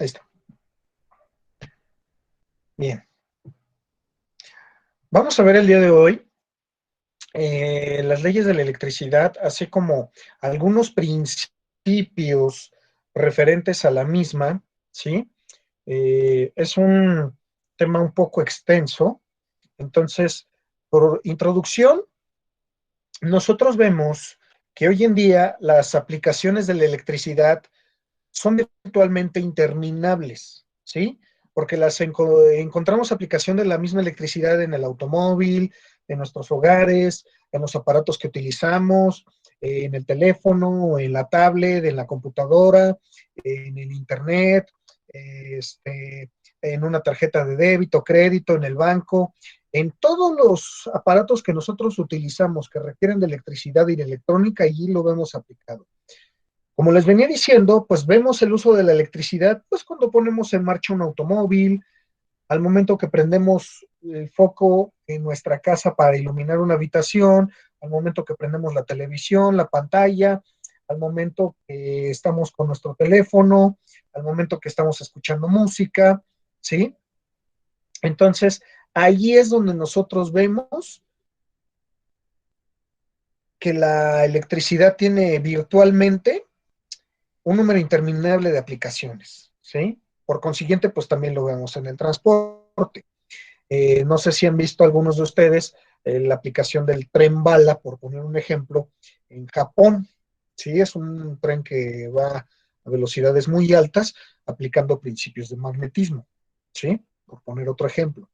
Ahí está. Bien. Vamos a ver el día de hoy las leyes de la electricidad, así como algunos principios referentes a la misma, ¿sí? Es un tema un poco extenso. Entonces, por introducción, nosotros vemos que hoy en día las aplicaciones de la electricidad son virtualmente interminables, ¿sí? Porque encontramos aplicación de la misma electricidad en el automóvil, en nuestros hogares, en los aparatos que utilizamos, en el teléfono, en la tablet, en la computadora, en el internet, en una tarjeta de débito, crédito, en el banco, en todos los aparatos que nosotros utilizamos que requieren de electricidad y de electrónica, allí lo vemos aplicado. Como les venía diciendo, pues vemos el uso de la electricidad, pues cuando ponemos en marcha un automóvil, al momento que prendemos el foco en nuestra casa para iluminar una habitación, al momento que prendemos la televisión, la pantalla, al momento que estamos con nuestro teléfono, al momento que estamos escuchando música, ¿sí? Entonces, ahí es donde nosotros vemos que la electricidad tiene virtualmente un número interminable de aplicaciones, ¿sí? Por consiguiente, pues también lo vemos en el transporte. No sé si han visto algunos de ustedes la aplicación del tren bala, por poner un ejemplo, en Japón, ¿sí? Es un tren que va a velocidades muy altas aplicando principios de magnetismo, ¿sí? Por poner otro ejemplo.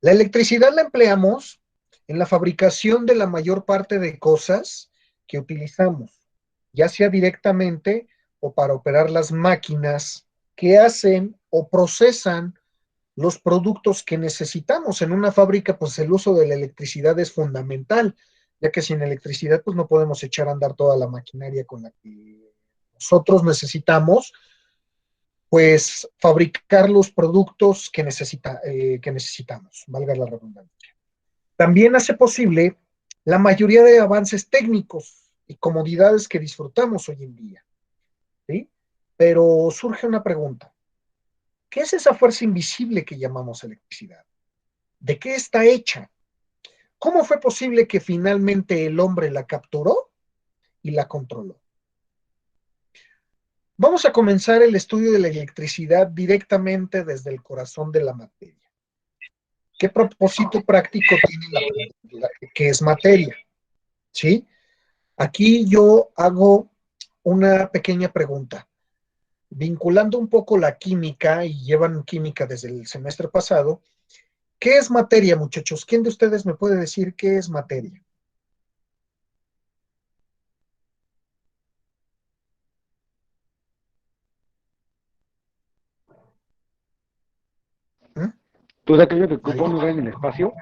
La electricidad la empleamos en la fabricación de la mayor parte de cosas que utilizamos, ya sea directamente o para operar las máquinas que hacen o procesan los productos que necesitamos. En una fábrica, pues el uso de la electricidad es fundamental, ya que sin electricidad, pues no podemos echar a andar toda la maquinaria con la que nosotros necesitamos, pues fabricar los productos que necesitamos, valga la redundancia. También hace posible la mayoría de avances técnicos y comodidades que disfrutamos hoy en día, ¿sí? Pero surge una pregunta. ¿Qué es esa fuerza invisible que llamamos electricidad? ¿De qué está hecha? ¿Cómo fue posible que finalmente el hombre la capturó y la controló? Vamos a comenzar el estudio de la electricidad directamente desde el corazón de la materia. ¿Qué propósito práctico tiene que es materia? ¿Sí? Aquí yo hago una pequeña pregunta. Vinculando un poco la química, y llevan química desde el semestre pasado, ¿qué es materia, muchachos? ¿Quién de ustedes me puede decir qué es materia? ¿Mm? Todo aquello que ocupa ¿Nadie? un lugar en el espacio.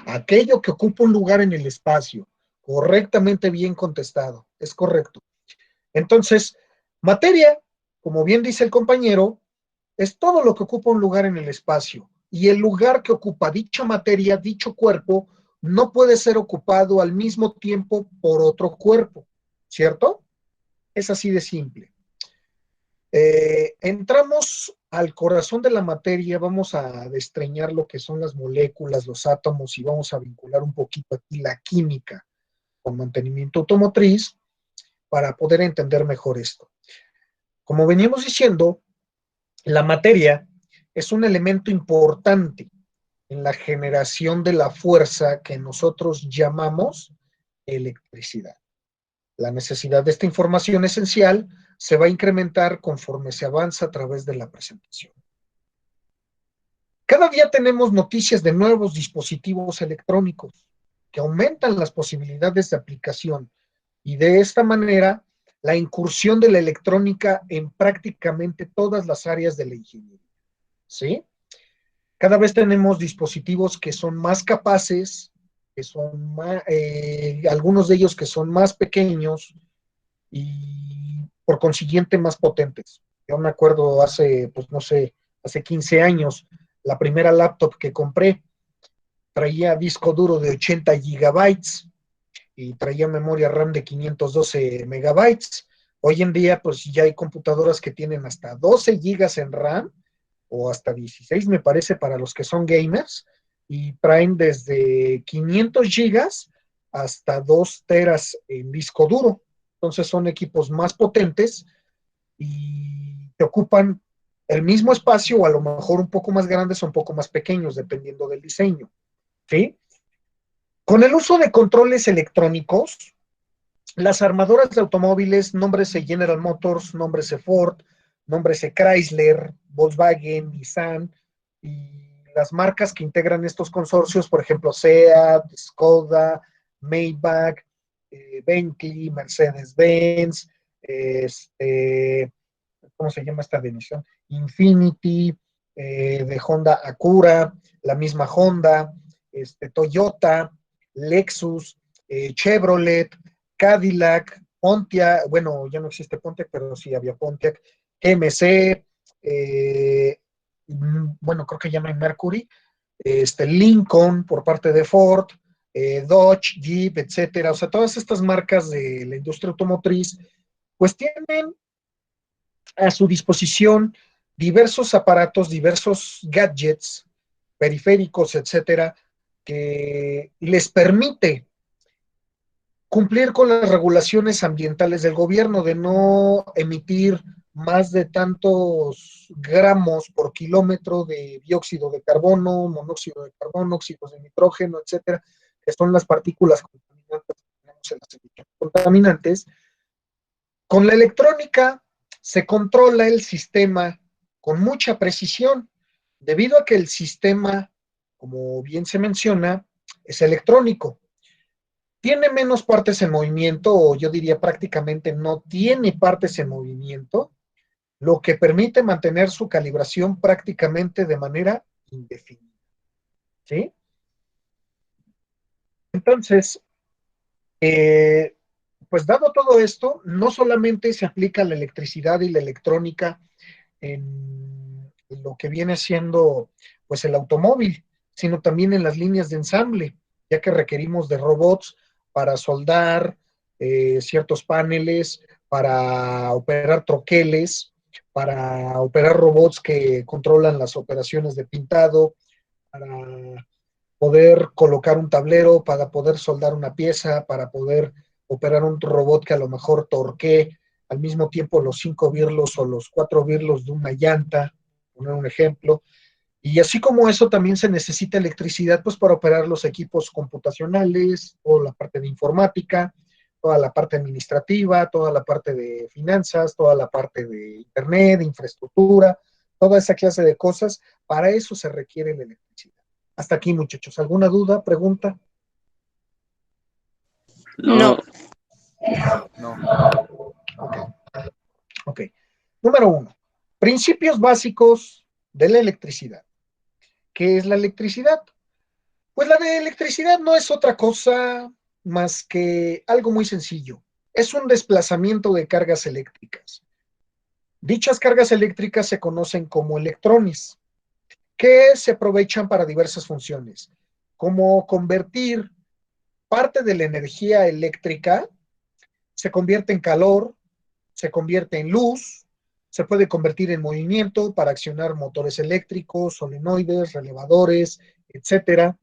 Aquello que ocupa un lugar en el espacio. Correctamente bien contestado. Es correcto. Entonces, materia, como bien dice el compañero, es todo lo que ocupa un lugar en el espacio. Y el lugar que ocupa dicha materia, dicho cuerpo, no puede ser ocupado al mismo tiempo por otro cuerpo. ¿Cierto? Es así de simple. Entramos al corazón de la materia, vamos a destreñar lo que son las moléculas, los átomos y vamos a vincular un poquito aquí la química con mantenimiento automotriz para poder entender mejor esto. Como veníamos diciendo, la materia es un elemento importante en la generación de la fuerza que nosotros llamamos electricidad. La necesidad de esta información esencial se va a incrementar conforme se avanza a través de la presentación. Cada día tenemos noticias de nuevos dispositivos electrónicos que aumentan las posibilidades de aplicación y de esta manera la incursión de la electrónica en prácticamente todas las áreas de la ingeniería. ¿Sí? Cada vez tenemos dispositivos que son más capaces, que son más, algunos de ellos que son más pequeños y por consiguiente más potentes. Yo me acuerdo hace, pues no sé, hace 15 años, la primera laptop que compré traía disco duro de 80 gigabytes y traía memoria RAM de 512 megabytes. Hoy en día, pues ya hay computadoras que tienen hasta 12 gigas en RAM o hasta 16, me parece, para los que son gamers, y traen desde 500 gigas hasta 2 teras en disco duro. Entonces son equipos más potentes y te ocupan el mismo espacio o a lo mejor un poco más grandes o un poco más pequeños, dependiendo del diseño. ¿Sí? Con el uso de controles electrónicos, las armadoras de automóviles, nómbrese General Motors, nómbrese Ford, nómbrese Chrysler, Volkswagen, Nissan, y las marcas que integran estos consorcios, por ejemplo, SEAT, Skoda, Maybach, Bentley, Mercedes-Benz, este, ¿cómo se llama esta división? Infinity, de Honda Acura, la misma Honda, Toyota, Lexus, Chevrolet, Cadillac, Pontiac, bueno, ya no existe Pontiac, pero sí había Pontiac, MC, bueno, creo que llaman Mercury, Lincoln por parte de Ford, Dodge, Jeep, etcétera. O sea, todas estas marcas de la industria automotriz, pues tienen a su disposición diversos aparatos, diversos gadgets, periféricos, etcétera, que les permite cumplir con las regulaciones ambientales del gobierno de no emitir más de tantos gramos por kilómetro de dióxido de carbono, monóxido de carbono, óxidos de nitrógeno, etcétera, que son las partículas contaminantes que tenemos en las emisiones contaminantes. Con la electrónica se controla el sistema con mucha precisión, debido a que el sistema, como bien se menciona, es electrónico. Tiene menos partes en movimiento, o yo diría prácticamente no tiene partes en movimiento, lo que permite mantener su calibración prácticamente de manera indefinida. ¿Sí? Entonces, eh, pues dado todo esto, no solamente se aplica la electricidad y la electrónica en lo que viene siendo pues el automóvil, sino también en las líneas de ensamble, ya que requerimos de robots para soldar ciertos paneles, para operar troqueles, para operar robots que controlan las operaciones de pintado, para poder colocar un tablero, para poder soldar una pieza, para poder operar un robot que a lo mejor torque al mismo tiempo los 5 birlos o los 4 birlos de una llanta, poner un ejemplo. Y así como eso, también se necesita electricidad pues para operar los equipos computacionales, toda la parte de informática, toda la parte administrativa, toda la parte de finanzas, toda la parte de internet, de infraestructura, toda esa clase de cosas. Para eso se requiere la electricidad. Hasta aquí, muchachos. ¿Alguna duda, pregunta? No. No. Ok. Ok. Número 1. Principios básicos de la electricidad. ¿Qué es la electricidad? Pues la de electricidad no es otra cosa más que algo muy sencillo. Es un desplazamiento de cargas eléctricas. Dichas cargas eléctricas se conocen como electrones, que se aprovechan para diversas funciones, como convertir parte de la energía eléctrica, se convierte en calor, se convierte en luz, se puede convertir en movimiento para accionar motores eléctricos, solenoides, relevadores, etcétera.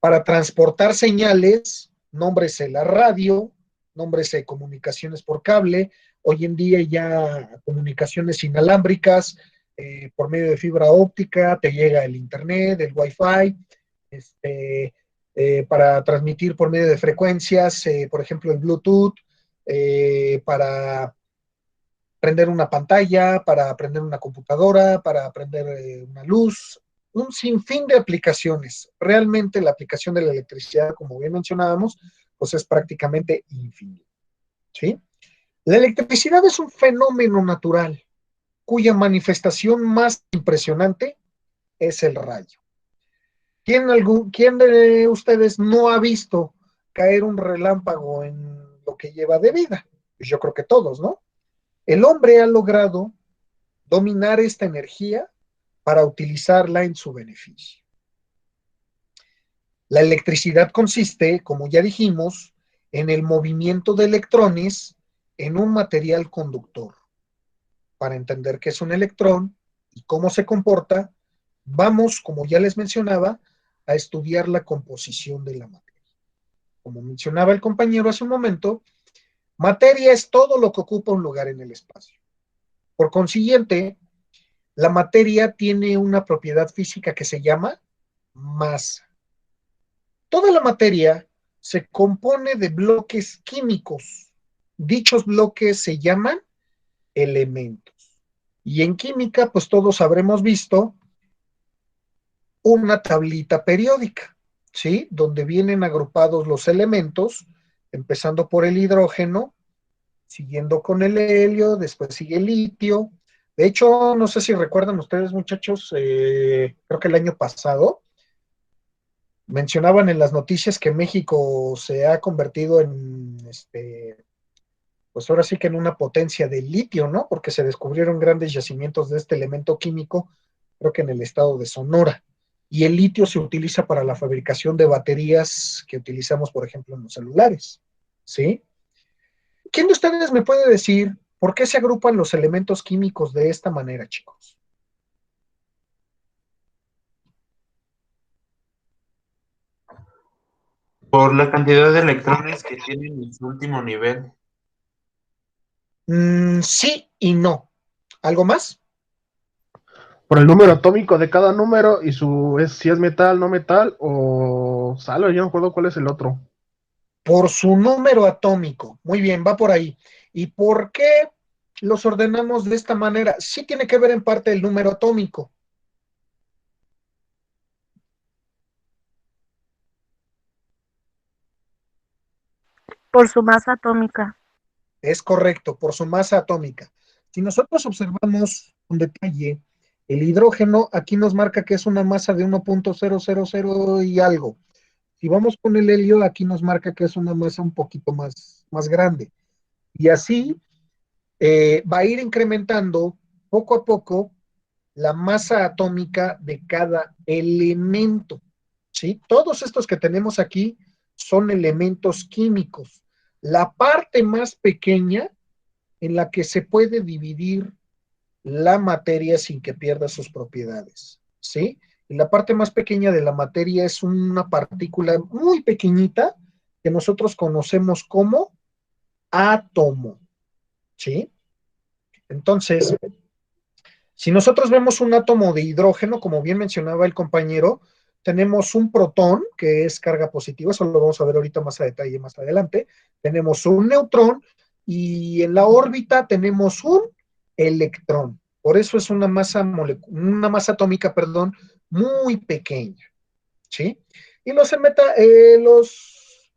Para transportar señales, nómbrese la radio, nómbrese comunicaciones por cable, hoy en día ya comunicaciones inalámbricas, por medio de fibra óptica, te llega el internet, el wifi, para transmitir por medio de frecuencias, por ejemplo el Bluetooth, para prender una pantalla, para prender una computadora, para prender una luz, un sinfín de aplicaciones. Realmente la aplicación de la electricidad, como bien mencionábamos, pues es prácticamente infinita. ¿Sí? La electricidad es un fenómeno natural cuya manifestación más impresionante es el rayo. ¿Quién de ustedes no ha visto caer un relámpago en lo que lleva de vida? Pues yo creo que todos, ¿no? El hombre ha logrado dominar esta energía para utilizarla en su beneficio. La electricidad consiste, como ya dijimos, en el movimiento de electrones en un material conductor. Para entender qué es un electrón y cómo se comporta, vamos, como ya les mencionaba, a estudiar la composición de la materia. Como mencionaba el compañero hace un momento, materia es todo lo que ocupa un lugar en el espacio. Por consiguiente, la materia tiene una propiedad física que se llama masa. Toda la materia se compone de bloques químicos. Dichos bloques se llaman elementos. Y en química, pues todos habremos visto una tablita periódica, ¿sí? Donde vienen agrupados los elementos, empezando por el hidrógeno, siguiendo con el helio, después sigue el litio. De hecho, no sé si recuerdan ustedes, muchachos, creo que el año pasado mencionaban en las noticias que México se ha convertido en, pues ahora sí que en una potencia de litio, ¿no? Porque se descubrieron grandes yacimientos de este elemento químico, creo que en el estado de Sonora. Y el litio se utiliza para la fabricación de baterías que utilizamos, por ejemplo, en los celulares, ¿sí? ¿Quién de ustedes me puede decir por qué se agrupan los elementos químicos de esta manera, chicos? Por la cantidad de electrones que tienen en su último nivel. Sí y no. ¿Algo más? Por el número atómico de cada número y si es metal, no metal o sale, yo no recuerdo cuál es el otro. Por su número atómico. Muy bien, va por ahí. ¿Y por qué los ordenamos de esta manera? Sí tiene que ver en parte el número atómico. Por su masa atómica. Es correcto, por su masa atómica. Si nosotros observamos con detalle, el hidrógeno aquí nos marca que es una masa de 1.000 y algo. Si vamos con el helio, aquí nos marca que es una masa un poquito más grande. Y así va a ir incrementando poco a poco la masa atómica de cada elemento. ¿Sí? Todos estos que tenemos aquí son elementos químicos. La parte más pequeña en la que se puede dividir la materia sin que pierda sus propiedades. ¿Sí? Y la parte más pequeña de la materia es una partícula muy pequeñita que nosotros conocemos como átomo. ¿Sí? Entonces, si nosotros vemos un átomo de hidrógeno, como bien mencionaba el compañero, tenemos un protón, que es carga positiva, eso lo vamos a ver ahorita más a detalle más adelante. Tenemos un neutrón y en la órbita tenemos un electrón. Por eso es una masa atómica, perdón, muy pequeña, ¿sí? Y los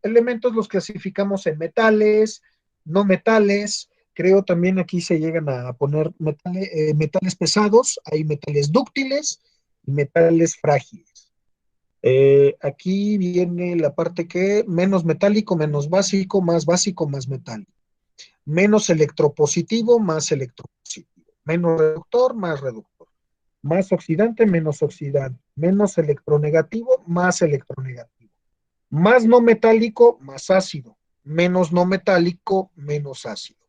elementos los clasificamos en metales, no metales. Creo también aquí se llegan a poner metales pesados, hay metales dúctiles y metales frágiles. Aquí viene la parte que menos metálico, menos básico, más metálico. Menos electropositivo, más electropositivo. Menos reductor, más reductor. Más oxidante, menos oxidante. Menos electronegativo, más electronegativo. Más no metálico, más ácido. Menos no metálico, menos ácido.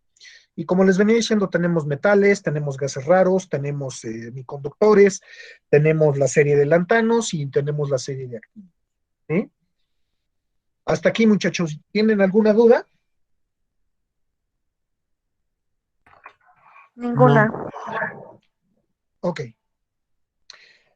Y como les venía diciendo, tenemos metales, tenemos gases raros, tenemos semiconductores, tenemos la serie de lantanos y tenemos la serie de actinos. ¿Sí? Hasta aquí, muchachos. ¿Tienen alguna duda? Ninguna. No. Ok.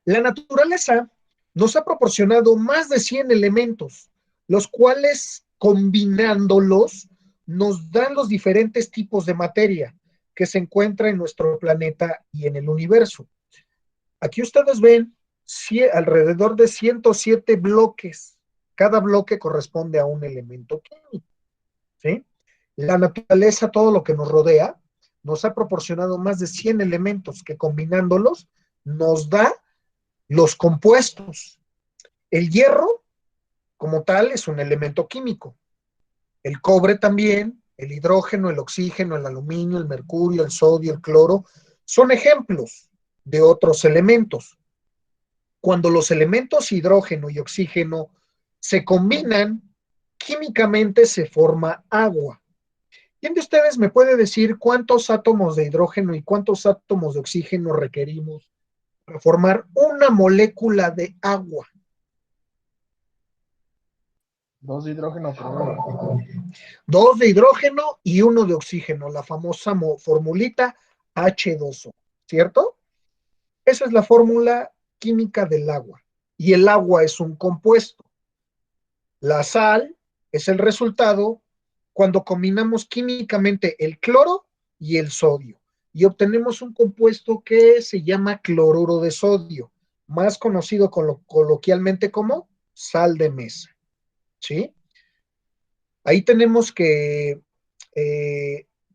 La naturaleza nos ha proporcionado más de 100 elementos, los cuales combinándolos nos dan los diferentes tipos de materia que se encuentra en nuestro planeta y en el universo. Aquí ustedes ven alrededor de 107 bloques. Cada bloque corresponde a un elemento químico. ¿Sí? La naturaleza, todo lo que nos rodea, nos ha proporcionado más de 100 elementos que combinándolos nos da los compuestos. El hierro, como tal, es un elemento químico. El cobre también, el hidrógeno, el oxígeno, el aluminio, el mercurio, el sodio, el cloro, son ejemplos de otros elementos. Cuando los elementos hidrógeno y oxígeno se combinan, químicamente se forma agua. ¿Quién de ustedes me puede decir cuántos átomos de hidrógeno y cuántos átomos de oxígeno requerimos para formar una molécula de agua? 2 de hidrógeno por 1. 2 de hidrógeno y 1 de oxígeno, la famosa formulita H2O, ¿cierto? Esa es la fórmula química del agua. Y el agua es un compuesto. La sal es el resultado cuando combinamos químicamente el cloro y el sodio y obtenemos un compuesto que se llama cloruro de sodio, más conocido coloquialmente como sal de mesa. ¿Sí? Ahí tenemos que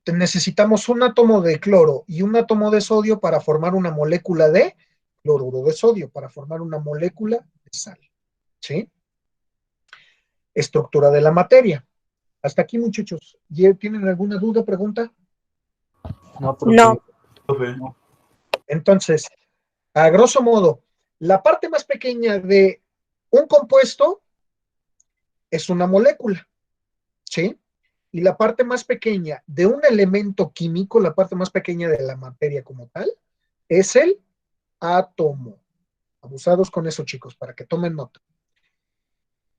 necesitamos un átomo de cloro y un átomo de sodio para formar una molécula de cloruro de sodio, para formar una molécula de sal. ¿Sí? Estructura de la materia. Hasta aquí, muchachos. ¿Tienen alguna duda, pregunta? No, profe. No. Profe. Entonces, a grosso modo, la parte más pequeña de un compuesto es una molécula, ¿sí? Y la parte más pequeña de un elemento químico, la parte más pequeña de la materia como tal, es el átomo. Abusados con eso, chicos, para que tomen nota.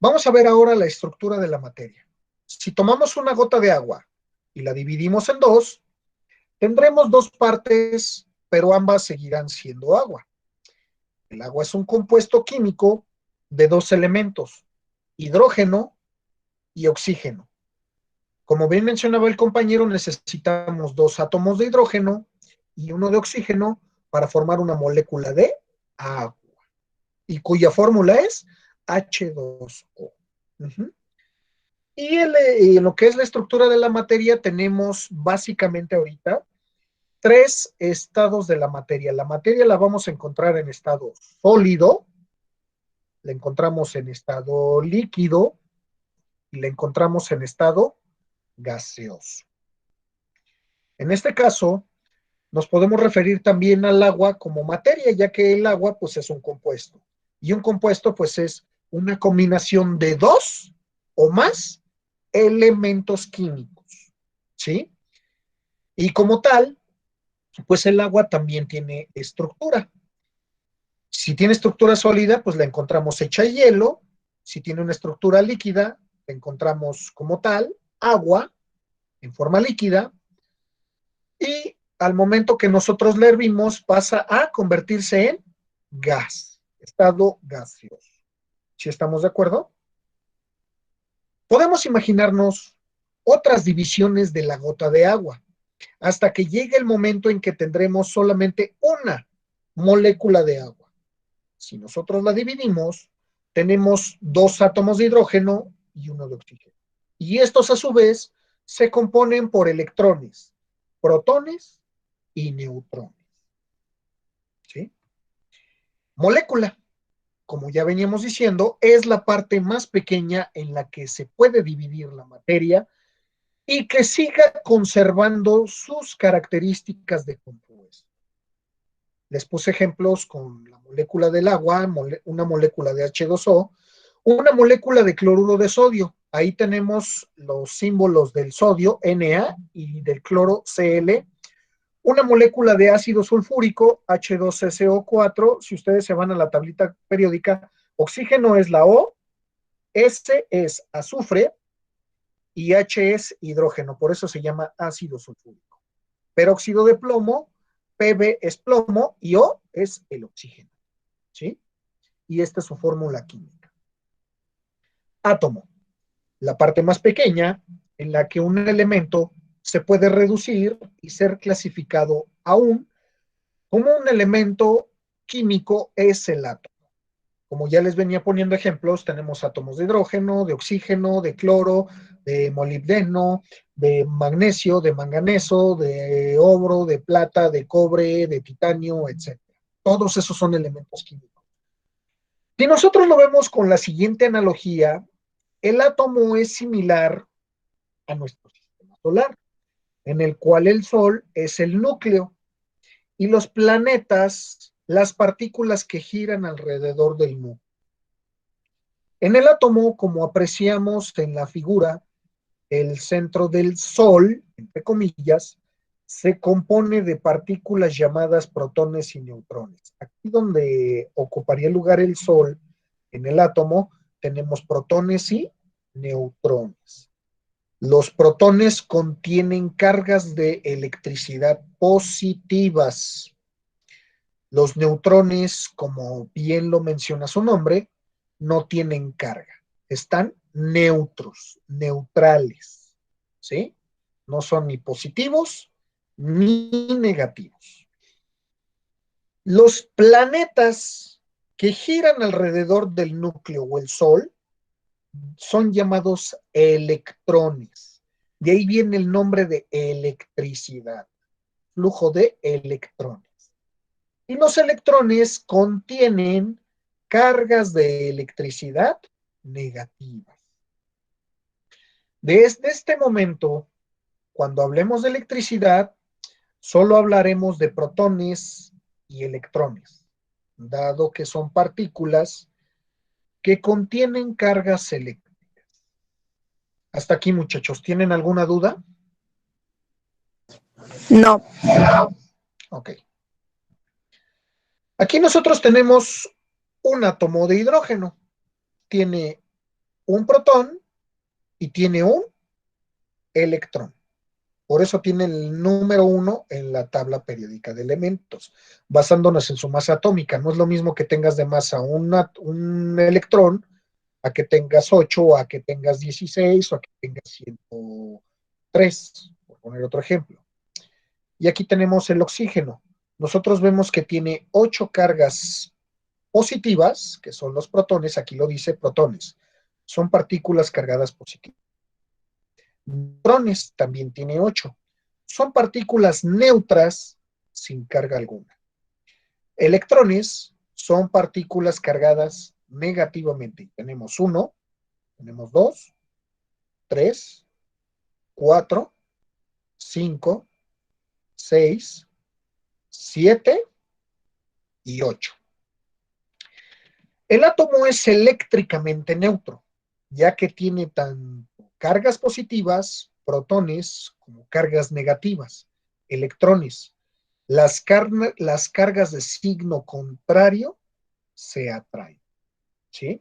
Vamos a ver ahora la estructura de la materia. Si tomamos una gota de agua y la dividimos en dos, tendremos dos partes, pero ambas seguirán siendo agua. El agua es un compuesto químico de dos elementos, hidrógeno y oxígeno. Como bien mencionaba el compañero, necesitamos 2 átomos de hidrógeno y 1 de oxígeno para formar una molécula de agua, y cuya fórmula es H2O. Y en lo que es la estructura de la materia, tenemos básicamente ahorita 3 estados de la materia. La materia la vamos a encontrar en estado sólido, la encontramos en estado líquido y la encontramos en estado gaseoso. En este caso, nos podemos referir también al agua como materia, ya que el agua pues es un compuesto. Y un compuesto pues es una combinación de 2 o más elementos químicos, ¿sí? Y como tal, pues el agua también tiene estructura. Si tiene estructura sólida, pues la encontramos hecha hielo. Si tiene una estructura líquida, la encontramos como tal, agua en forma líquida. Y al momento que nosotros la hervimos, pasa a convertirse en gas, estado gaseoso. ¿Sí estamos de acuerdo? Podemos imaginarnos otras divisiones de la gota de agua, hasta que llegue el momento en que tendremos solamente una molécula de agua. Si nosotros la dividimos, tenemos 2 átomos de hidrógeno y 1 de oxígeno. Y estos a su vez se componen por electrones, protones y neutrones. ¿Sí? Molécula, como ya veníamos diciendo, es la parte más pequeña en la que se puede dividir la materia y que siga conservando sus características de compuesto. Les puse ejemplos con la molécula del agua, una molécula de H2O, una molécula de cloruro de sodio. Ahí tenemos los símbolos del sodio, Na, y del cloro, Cl. Una molécula de ácido sulfúrico, H2SO4. Si ustedes se van a la tablita periódica, oxígeno es la O, S es azufre y H es hidrógeno. Por eso se llama ácido sulfúrico. Peróxido de plomo, Pb es plomo y O es el oxígeno. ¿Sí? Y esta es su fórmula química. Átomo, la parte más pequeña en la que un elemento se puede reducir y ser clasificado aún como un elemento químico es el átomo. Como ya les venía poniendo ejemplos, tenemos átomos de hidrógeno, de oxígeno, de cloro, de molibdeno, de magnesio, de manganeso, de oro, de plata, de cobre, de titanio, etc. Todos esos son elementos químicos. Si nosotros lo vemos con la siguiente analogía, el átomo es similar a nuestro sistema solar, en el cual el Sol es el núcleo y los planetas, las partículas que giran alrededor del núcleo. En el átomo, como apreciamos en la figura, el centro del Sol, entre comillas, se compone de partículas llamadas protones y neutrones. Aquí donde ocuparía lugar el Sol, en el átomo, tenemos protones y neutrones. Los protones contienen cargas de electricidad positivas. Los neutrones, como bien lo menciona su nombre, no tienen carga. Están neutros, neutrales, ¿sí? No son ni positivos ni negativos. Los planetas que giran alrededor del núcleo o el Sol son llamados electrones. De ahí viene el nombre de electricidad, flujo de electrones. Y los electrones contienen cargas de electricidad negativas. Desde este momento, cuando hablemos de electricidad, solo hablaremos de protones y electrones, dado que son partículas que contienen cargas eléctricas. Hasta aquí, muchachos. ¿Tienen alguna duda? No. Ok. Aquí nosotros tenemos un átomo de hidrógeno. Tiene un protón y tiene un electrón. Por eso tiene el número 1 en la tabla periódica de elementos, basándonos en su masa atómica. No es lo mismo que tengas de masa un electrón a que tengas 8, o a que tengas 16, o a que tengas 103, por poner otro ejemplo. Y aquí tenemos el oxígeno. Nosotros vemos que tiene 8 cargas positivas, que son los protones. Aquí lo dice protones. Son partículas cargadas positivas. Neutrones también tiene 8. Son partículas neutras sin carga alguna. Electrones son partículas cargadas negativamente. Tenemos 1, tenemos 2, 3, 4, 5, 6, 7 y 8. El átomo es eléctricamente neutro, ya que tiene tanto cargas positivas, protones, como cargas negativas, electrones. Las cargas de signo contrario se atraen, ¿sí?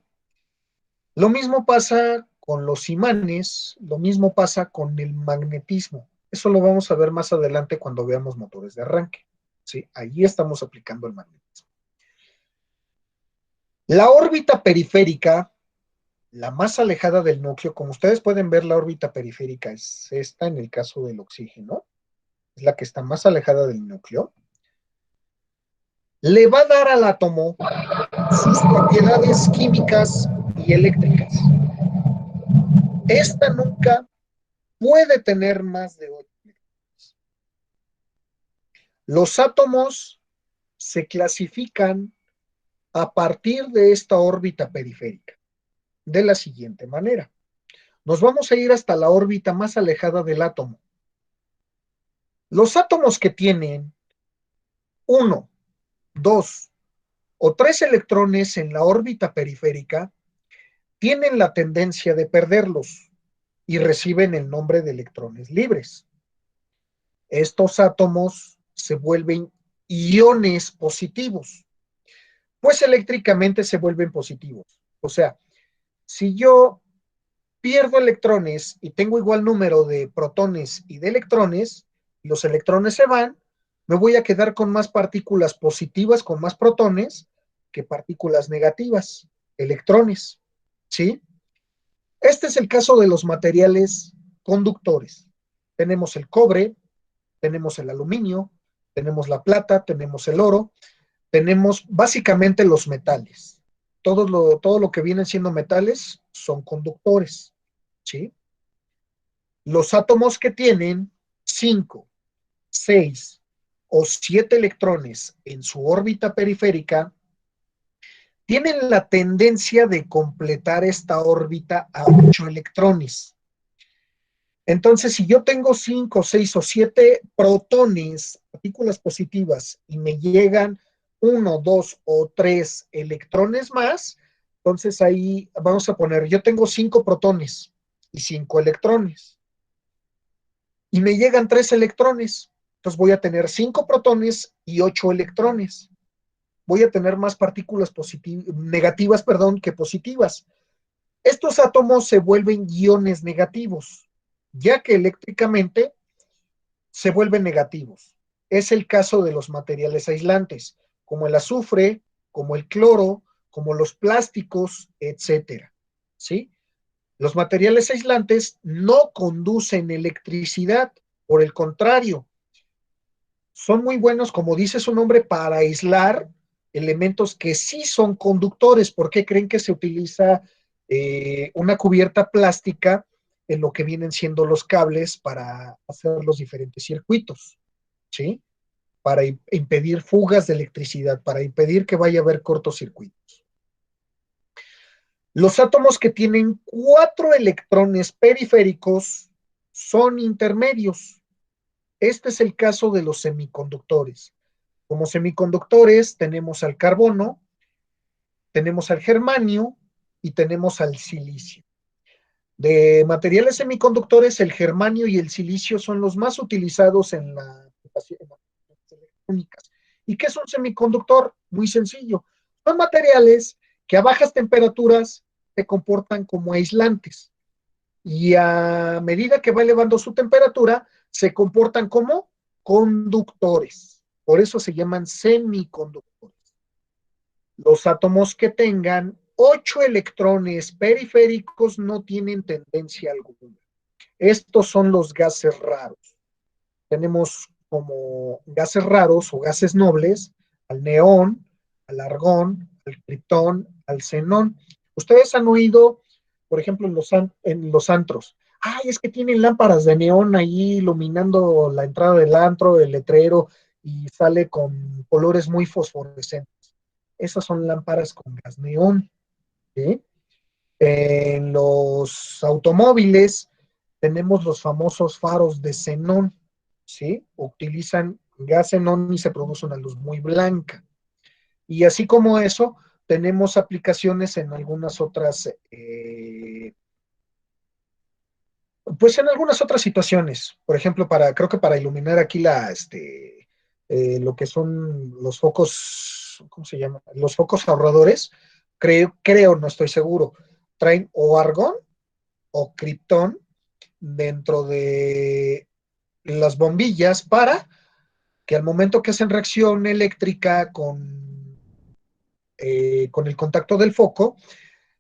Lo mismo pasa con los imanes, lo mismo pasa con el magnetismo. Eso lo vamos a ver más adelante cuando veamos motores de arranque, ¿sí? Ahí estamos aplicando el magnetismo. La órbita periférica, la más alejada del núcleo, como ustedes pueden ver, la órbita periférica es esta en el caso del oxígeno, es la que está más alejada del núcleo, le va a dar al átomo sus propiedades químicas y eléctricas. Esta nunca puede tener más de 8 electrones. Los átomos se clasifican a partir de esta órbita periférica, de la siguiente manera. Nos vamos a ir hasta la órbita más alejada del átomo. Los átomos que tienen 1, 2 o 3 electrones en la órbita periférica tienen la tendencia de perderlos y reciben el nombre de electrones libres. Estos átomos se vuelven iones positivos, pues eléctricamente se vuelven positivos. O sea, si yo pierdo electrones y tengo igual número de protones y de electrones, los electrones se van, me voy a quedar con más partículas positivas, con más protones, que partículas negativas, electrones, ¿sí? Este es el caso de los materiales conductores. Tenemos el cobre, tenemos el aluminio, tenemos la plata, tenemos el oro, tenemos básicamente los metales. Todo lo que vienen siendo metales son conductores, ¿sí? Los átomos que tienen 5, 6 o 7 electrones en su órbita periférica tienen la tendencia de completar esta órbita a 8 electrones. Entonces, si yo tengo 5, 6 o 7 protones, partículas positivas, y me llegan 1, 2 o 3 electrones más, entonces ahí vamos a poner, yo tengo 5 protones y 5 electrones. y me llegan 3 electrones. Entonces voy a tener 5 protones y 8 electrones. Voy a tener más partículas negativas, que positivas. Estos átomos se vuelven iones negativos, ya que eléctricamente se vuelven negativos. Es el caso de los materiales aislantes, como el azufre, como el cloro, como los plásticos, etcétera. ¿Sí? Los materiales aislantes no conducen electricidad, por el contrario, son muy buenos, como dice su nombre, para aislar elementos que sí son conductores. ¿Por qué creen que se utiliza una cubierta plástica en lo que vienen siendo los cables para hacer los diferentes circuitos? ¿Sí? Para impedir fugas de electricidad, para impedir que vaya a haber cortocircuitos. Los átomos que tienen 4 electrones periféricos son intermedios. Este es el caso de los semiconductores. Como semiconductores tenemos al carbono, tenemos al germanio y tenemos al silicio. De materiales semiconductores, el germanio y el silicio son los más utilizados en las electrónicas. ¿Y qué es un semiconductor? Muy sencillo. Son materiales que a bajas temperaturas se comportan como aislantes y a medida que va elevando su temperatura se comportan como conductores. Por eso se llaman semiconductores. Los átomos que tengan 8 electrones periféricos no tienen tendencia alguna. Estos son los gases raros. Tenemos como gases raros o gases nobles al neón, al argón, al criptón, al xenón. Ustedes han oído, por ejemplo, en los antros, ay, es que tienen lámparas de neón ahí iluminando la entrada del antro, el letrero, y sale con colores muy fosforescentes. Esas son lámparas con gas neón. ¿Sí? En los automóviles tenemos los famosos faros de xenón, ¿sí? Utilizan gas xenón y se produce una luz muy blanca. Y así como eso, tenemos aplicaciones en algunas otras, pues en algunas otras situaciones. Por ejemplo, creo que para iluminar aquí lo que son los focos, ¿cómo se llama? Los focos ahorradores, creo, no estoy seguro, traen o argón o criptón dentro de las bombillas para que al momento que hacen reacción eléctrica con el contacto del foco,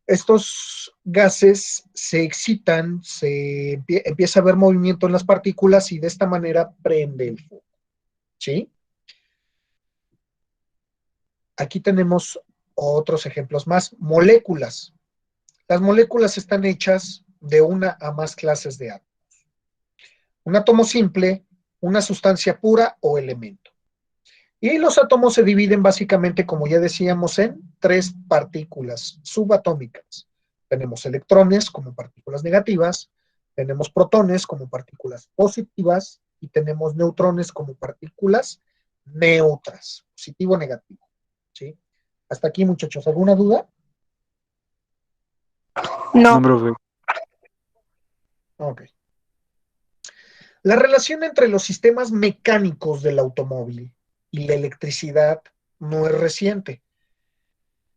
estos gases se excitan, empieza a haber movimiento en las partículas y de esta manera prende el foco. ¿Sí? Aquí tenemos otros ejemplos más. Moléculas. Las moléculas están hechas de una a más clases de átomos. Un átomo simple, una sustancia pura o elemento. Y los átomos se dividen básicamente, como ya decíamos, en 3 partículas subatómicas. Tenemos electrones como partículas negativas, tenemos protones como partículas positivas y tenemos neutrones como partículas neutras, positivo o negativo. ¿Sí? Hasta aquí, muchachos, ¿alguna duda? No. No, profe. Ok. La relación entre los sistemas mecánicos del automóvil y la electricidad no es reciente.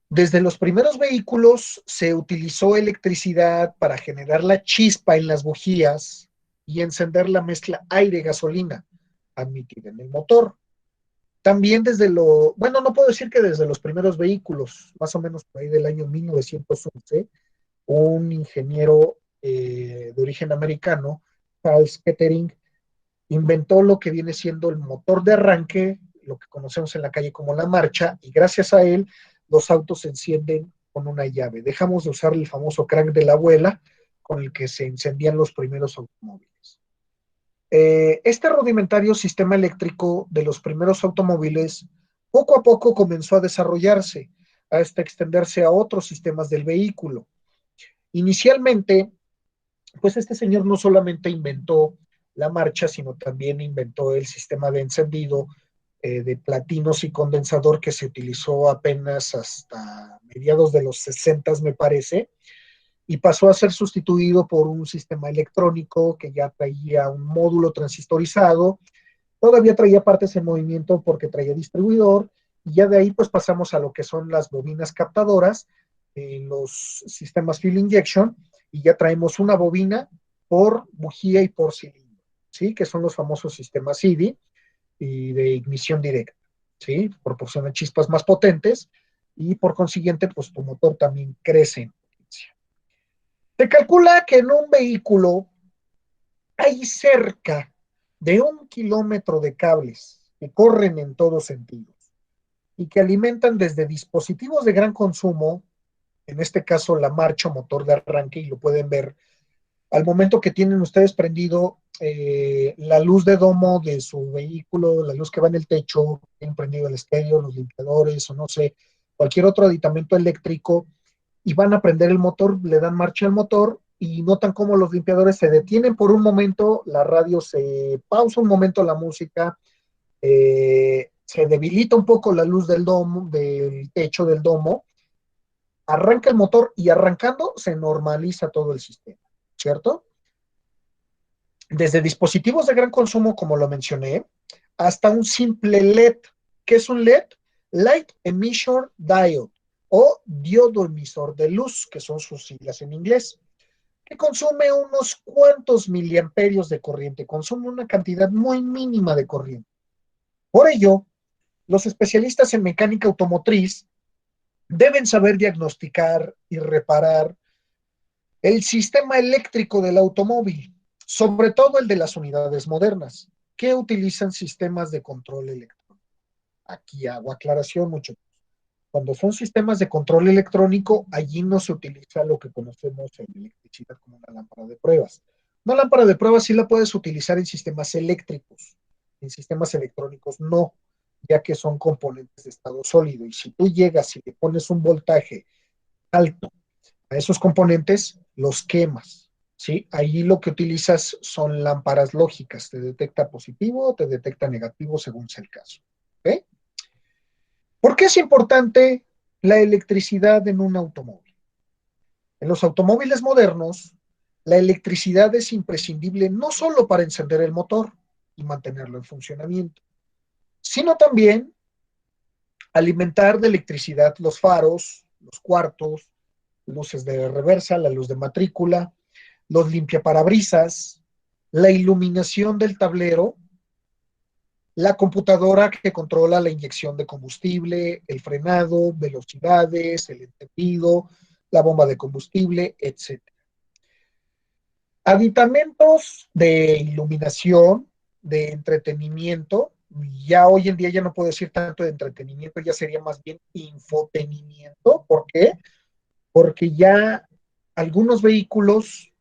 Desde los primeros vehículos se utilizó electricidad para generar la chispa en las bujías y encender la mezcla aire-gasolina admitida en el motor. También bueno, no puedo decir que desde los primeros vehículos, más o menos por ahí del año 1911, un ingeniero de origen americano, Charles Kettering, inventó lo que viene siendo el motor de arranque, lo que conocemos en la calle como la marcha, y gracias a él los autos se encienden con una llave. Dejamos de usar el famoso crank de la abuela con el que se encendían los primeros automóviles. Este rudimentario sistema eléctrico de los primeros automóviles poco a poco comenzó a desarrollarse, hasta extenderse a otros sistemas del vehículo. Inicialmente, pues este señor no solamente inventó la marcha, sino también inventó el sistema de encendido de platinos y condensador que se utilizó apenas hasta mediados de los 60, me parece, y pasó a ser sustituido por un sistema electrónico que ya traía un módulo transistorizado, todavía traía partes en movimiento porque traía distribuidor, y ya de ahí pues pasamos a lo que son las bobinas captadoras, los sistemas field injection, y ya traemos una bobina por bujía y por cilindro, ¿sí? Que son los famosos sistemas CD y de ignición directa, ¿sí? Proporciona chispas más potentes y por consiguiente pues tu motor también crece en potencia. Se calcula que en un vehículo hay cerca de 1 kilómetro de cables que corren en todos sentidos y que alimentan desde dispositivos de gran consumo, en este caso la marcha o motor de arranque, y lo pueden ver al momento que tienen ustedes prendido la luz de domo de su vehículo, la luz que va en el techo, tienen prendido el estéreo, los limpiadores o no sé, cualquier otro aditamento eléctrico, y van a prender el motor, le dan marcha al motor y notan cómo los limpiadores se detienen por un momento, la radio se pausa un momento la música, se debilita un poco la luz del domo, del techo del domo, arranca el motor y arrancando se normaliza todo el sistema, ¿cierto? Desde dispositivos de gran consumo, como lo mencioné, hasta un simple LED. ¿Qué es un LED? Light Emission Diode o diodo emisor de luz, que son sus siglas en inglés, que consume unos cuantos miliamperios de corriente, consume una cantidad muy mínima de corriente. Por ello, los especialistas en mecánica automotriz deben saber diagnosticar y reparar el sistema eléctrico del automóvil, sobre todo el de las unidades modernas, que utilizan sistemas de control electrónico. Aquí hago aclaración, muchachos. Cuando son sistemas de control electrónico, allí no se utiliza lo que conocemos en electricidad como una lámpara de pruebas. Una lámpara de pruebas sí la puedes utilizar en sistemas eléctricos, en sistemas electrónicos no, ya que son componentes de estado sólido. Y si tú llegas y le pones un voltaje alto a esos componentes, los quemas, ¿sí? Ahí lo que utilizas son lámparas lógicas, te detecta positivo o te detecta negativo según sea el caso. ¿Ok? ¿Por qué es importante la electricidad en un automóvil? En los automóviles modernos, la electricidad es imprescindible no solo para encender el motor y mantenerlo en funcionamiento, sino también alimentar de electricidad los faros, los cuartos, luces de reversa, la luz de matrícula, los limpiaparabrisas, la iluminación del tablero, la computadora que controla la inyección de combustible, el frenado, velocidades, el encendido, la bomba de combustible, etc. Aditamentos de iluminación, de entretenimiento, ya hoy en día ya no puedo decir tanto de entretenimiento, ya sería más bien infotenimiento. ¿Por qué? Porque ya algunos vehículos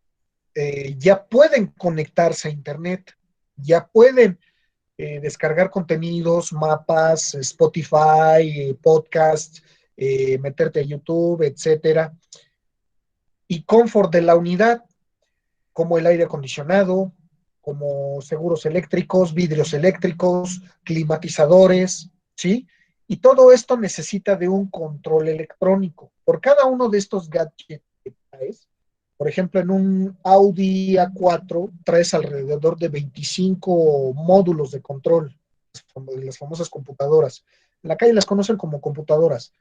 ya pueden conectarse a Internet, ya pueden descargar contenidos, mapas, Spotify, podcast, meterte a YouTube, etcétera. Y confort de la unidad, como el aire acondicionado, como seguros eléctricos, vidrios eléctricos, climatizadores, ¿sí? Y todo esto necesita de un control electrónico. Por cada uno de estos gadgets que traes, por ejemplo, en un Audi A4 traes alrededor de 25 módulos de control, las famosas computadoras. En la calle las conocen como computadoras.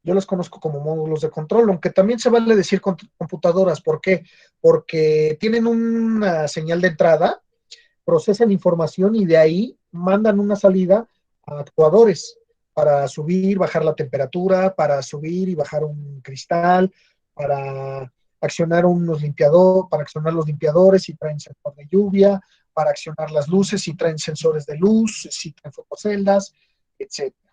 Yo las conozco como módulos de control, aunque también se vale decir computadoras. ¿Por qué? Porque tienen una señal de entrada, procesan información y de ahí mandan una salida a actuadores para subir, bajar la temperatura, para subir y bajar un cristal, para accionar unos limpiadores, para accionar los limpiadores si traen sensor de lluvia, para accionar las luces si traen sensores de luz, si traen fotoceldas, etcétera.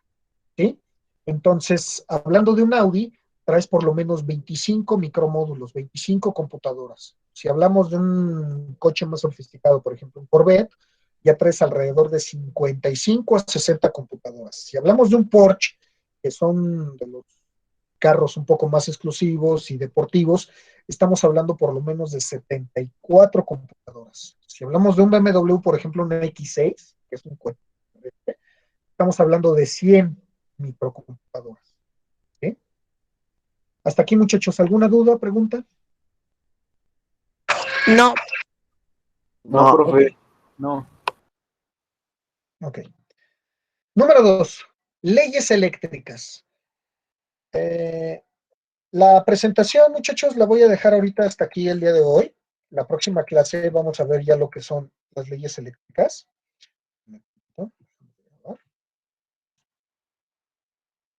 ¿Sí? Entonces, hablando de un Audi, traes por lo menos 25 micromódulos, 25 computadoras. Si hablamos de un coche más sofisticado, por ejemplo, un Corvette, ya traes alrededor de 55 a 60 computadoras. Si hablamos de un Porsche, que son de los carros un poco más exclusivos y deportivos, estamos hablando por lo menos de 74 computadoras. Si hablamos de un BMW, por ejemplo, un X6, que es un coche, estamos hablando de 100 microcomputadoras. ¿Sí? Hasta aquí, muchachos, ¿alguna duda, pregunta? No. No, profe. No. Ok. Número 2. Leyes eléctricas. La presentación, muchachos, la voy a dejar ahorita hasta aquí el día de hoy. La próxima clase vamos a ver ya lo que son las leyes eléctricas.